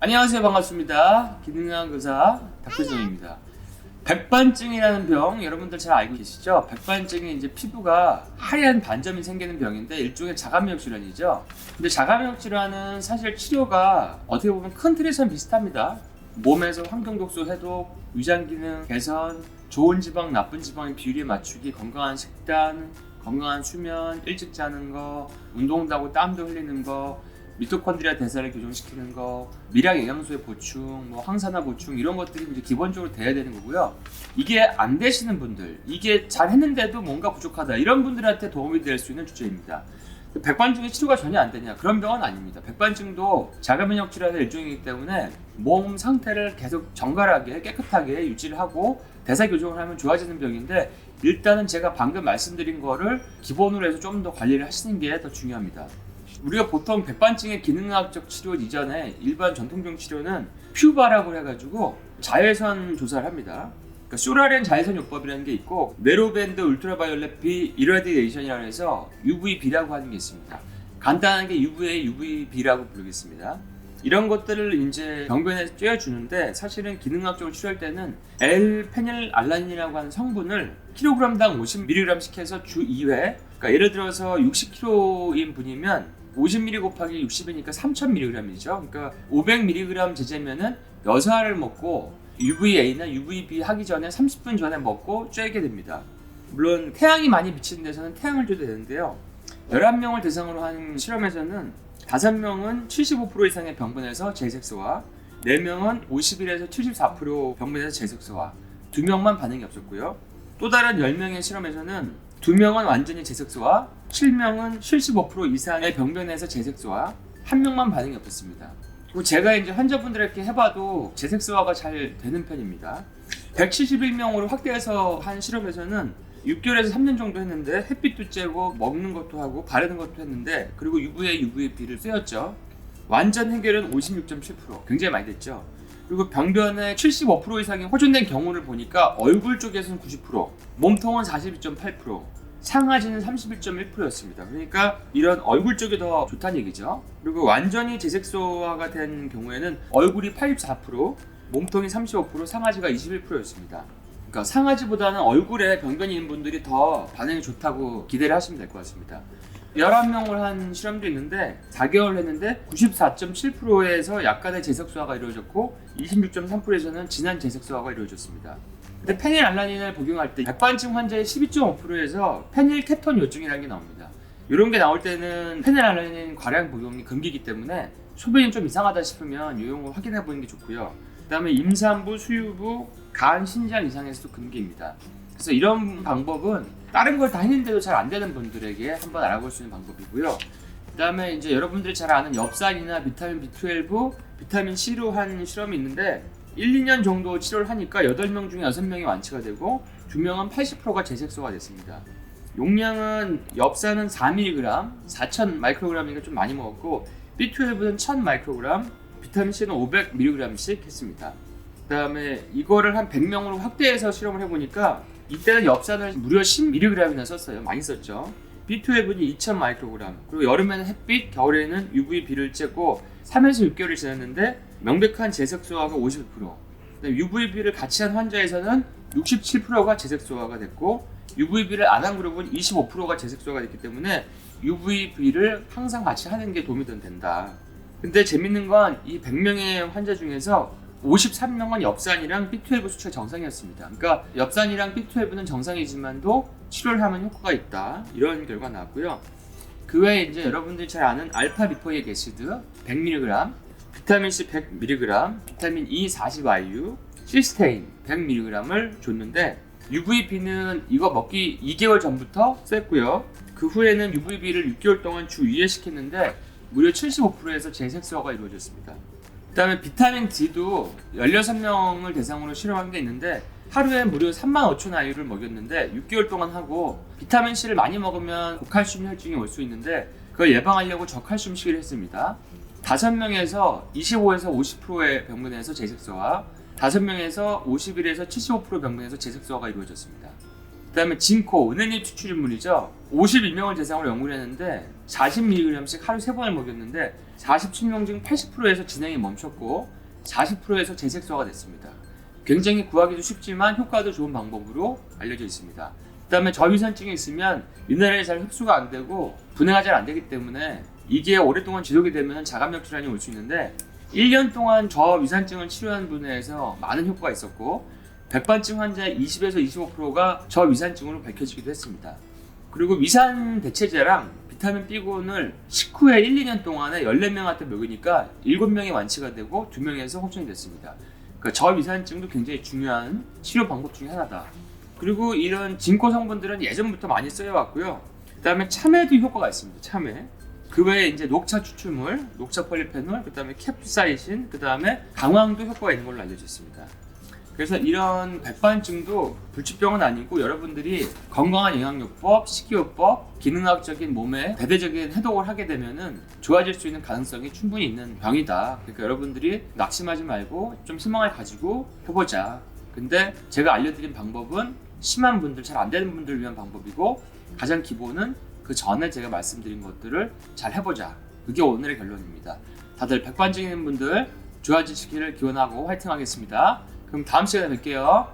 안녕하세요. 반갑습니다. 기능학 의사 박효정입니다. 백반증이라는 병 여러분들 잘 알고 계시죠? 백반증이 이제 피부가 하얀 반점이 생기는 병인데 일종의 자가면역 질환이죠. 근데 자가면역 질환은 사실 치료가 어떻게 보면 큰 틀에서는 비슷합니다. 몸에서 환경독소 해독, 위장기능 개선, 좋은 지방, 나쁜 지방의 비율에 맞추기, 건강한 식단, 건강한 수면, 일찍 자는 거, 운동도 하고 땀도 흘리는 거, 미토콘드리아 대사를 교정시키는 거, 미량 영양소의 보충, 항산화 보충 이런 것들이 이제 기본적으로 돼야 되는 거고요. 이게 안 되시는 분들, 이게 잘 했는데도 뭔가 부족하다 이런 분들한테 도움이 될 수 있는 주제입니다. 백반증이 치료가 전혀 안 되냐? 그런 병은 아닙니다. 백반증도 자가면역 질환의 일종이기 때문에 몸 상태를 계속 정갈하게 깨끗하게 유지를 하고 대사 교정을 하면 좋아지는 병인데 일단은 제가 방금 말씀드린 거를 기본으로 해서 좀 더 관리를 하시는 게 더 중요합니다. 우리가 보통 백반증의 기능학적 치료 이전에 일반 전통적 치료는 퓨바라고 해가지고 자외선 조사를 합니다. 그러니까 쇼라렌 자외선 요법이라는 게 있고 네로밴드 울트라바이올렛 B 이라디에이션이라고 해서 UVB라고 하는 게 있습니다. 간단하게 UVA, UVB라고 부르겠습니다. 이런 것들을 이제 병변에 쬐어주는데 사실은 기능학적으로 치료할 때는 L-페닐알라닌이라고 하는 성분을 킬로그램당 50mg씩 해서 주 2회, 그러니까 예를 들어서 60kg인 분이면 50mg 곱하기 60이니까 3000mg이죠. 그러니까 500mg 제제면은 6알을 먹고 UVA나 UVB 하기 전에 30분 전에 먹고 쬐게 됩니다. 물론 태양이 많이 비치는 데서는 태양을 줘도 되는데요. 11명을 대상으로 한 실험에서는 5명은 75% 이상의 병분에서 제색소와 4명은 51에서 74% 병분에서 제색소와 2명만 반응이 없었고요. 또 다른 10명의 실험에서는 2명은 완전히 제색소와 7명은 75% 이상의 병변에서 제색소와 1명만 반응이 없었습니다. 그리고 제가 이제 환자분들에게 해봐도 제색소화가 잘 되는 편입니다. 171명으로 확대해서 한 실험에서는 6개월에서 3년 정도 했는데 햇빛도 쬐고 먹는 것도 하고 바르는 것도 했는데 그리고 UVA, UVB를 쐬었죠. 완전 해결은 56.7%, 굉장히 많이 됐죠. 그리고 병변의 75% 이상이 호전된 경우를 보니까 얼굴 쪽에서는 90%, 몸통은 42.8%, 상하지는 31.1%였습니다. 그러니까 이런 얼굴 쪽이 더 좋다는 얘기죠. 그리고 완전히 제색소화가 된 경우에는 얼굴이 84%, 몸통이 35%, 상하지가 21%였습니다. 그러니까 상하지보다는 얼굴에 병변이 있는 분들이 더 반응이 좋다고 기대를 하시면 될 것 같습니다. 11명을 한 실험도 있는데 4개월 했는데 94.7%에서 약간의 제색소화가 이루어졌고 26.3%에서는 진한 제색소화가 이루어졌습니다. 근데 페닐알라닌을 복용할 때 백반증 환자의 12.5%에서 페닐케톤 요증이라는 게 나옵니다. 이런 게 나올 때는 페닐알라닌 과량 복용이 금기이기 때문에 소변이 좀 이상하다 싶으면 이 용어 확인해 보는 게 좋고요. 그 다음에 임산부, 수유부, 간, 신장 이상에서도 금기입니다. 그래서 이런 방법은 다른 걸 다 했는데도 잘 안 되는 분들에게 한번 알아볼 수 있는 방법이고요. 그 다음에 이제 여러분들이 잘 아는 엽산이나 비타민 B12, 비타민 C로 한 실험이 있는데 1, 2년 정도 치료를 하니까 8명 중에 6명이 완치가 되고 2명은 80%가 제색소가 됐습니다. 용량은 엽산은 4mg, 4000 마이크로그램이니까 좀 많이 먹었고 B12는 1000 마이크로그램, 비타민 C는 500mg씩 했습니다. 그 다음에 이거를 한 100명으로 확대해서 실험을 해보니까 이때는 엽산을 무려 10mg이나 썼어요. 많이 썼죠. B12는 2000 마이크로그램, 그리고 여름에는 햇빛, 겨울에는 UVB를 쬐고 3에서 6개월이 지났는데 명백한 제색소화가 50%, UVB를 같이 한 환자에서는 67%가 제색소화가 됐고 UVB를 안 한 그룹은 25%가 제색소화가 됐기 때문에 UVB를 항상 같이 하는 게 도움이 된다. 근데 재밌는 건 이 100명의 환자 중에서 53명은 엽산이랑 B12 수치가 정상이었습니다. 그러니까 엽산이랑 B12는 정상이지만도 치료를 하면 효과가 있다. 이런 결과가 나왔고요. 그 외에 이제 여러분들이 잘 아는 알파 리포익 애시드 100mg, 비타민 C 100mg, 비타민 E 40IU, 시스테인 100mg을 줬는데 UVB는 이거 먹기 2개월 전부터 쐈고요. 그 후에는 UVB를 6개월 동안 주 2회 시켰는데 무려 75%에서 제색소화가 이루어졌습니다. 그 다음에 비타민 D도 16명을 대상으로 실험한 게 있는데 하루에 무려 35,000IU를 먹였는데 6개월 동안 하고 비타민 C를 많이 먹으면 고칼슘 혈증이 올 수 있는데 그걸 예방하려고 저칼슘 식이를 했습니다. 5명에서 25에서 50%의 병분에서 제색소화, 5명에서 51에서 75% 병분에서 제색소화가 이루어졌습니다. 그 다음에 진코, 은행잎 추출물이죠. 52명을 대상으로 연구를 했는데 40mg씩 하루 3번을 먹였는데 47명 중 80%에서 진행이 멈췄고 40%에서 재색소가 됐습니다. 굉장히 구하기도 쉽지만 효과도 좋은 방법으로 알려져 있습니다. 그 다음에 저위산증이 있으면 미네랄이 잘 흡수가 안 되고 분해가 잘 안 되기 때문에 이게 오랫동안 지속이 되면 자가면 질환이 올 수 있는데 1년 동안 저위산증을 치료한 분에서 많은 효과가 있었고 백반증 환자의 20에서 25%가 저위산증으로 밝혀지기도 했습니다. 그리고 위산 대체제랑 비타민 B군을 식후에 1, 2년 동안에 14명한테 먹으니까 7명이 완치가 되고 2명에서 확정이 됐습니다. 그러니까 저위산증도 굉장히 중요한 치료 방법 중에 하나다. 그리고 이런 진코 성분들은 예전부터 많이 쓰여왔고요. 그 다음에 참외도 효과가 있습니다. 참외. 그 외에 이제 녹차 추출물, 녹차 폴리페놀, 그 다음에 캡사이신, 그 다음에 강황도 효과가 있는 걸로 알려져 있습니다. 그래서 이런 백반증도 불치병은 아니고 여러분들이 건강한 영양요법, 식이요법, 기능학적인 몸에 대대적인 해독을 하게 되면은 좋아질 수 있는 가능성이 충분히 있는 병이다. 그러니까 여러분들이 낙심하지 말고 좀 희망을 가지고 해보자. 근데 제가 알려드린 방법은 심한 분들, 잘 안 되는 분들을 위한 방법이고 가장 기본은 그 전에 제가 말씀드린 것들을 잘 해보자. 그게 오늘의 결론입니다. 다들 백반증 있는 분들 좋아지시기를 기원하고 화이팅 하겠습니다. 그럼 다음 시간에 뵐게요.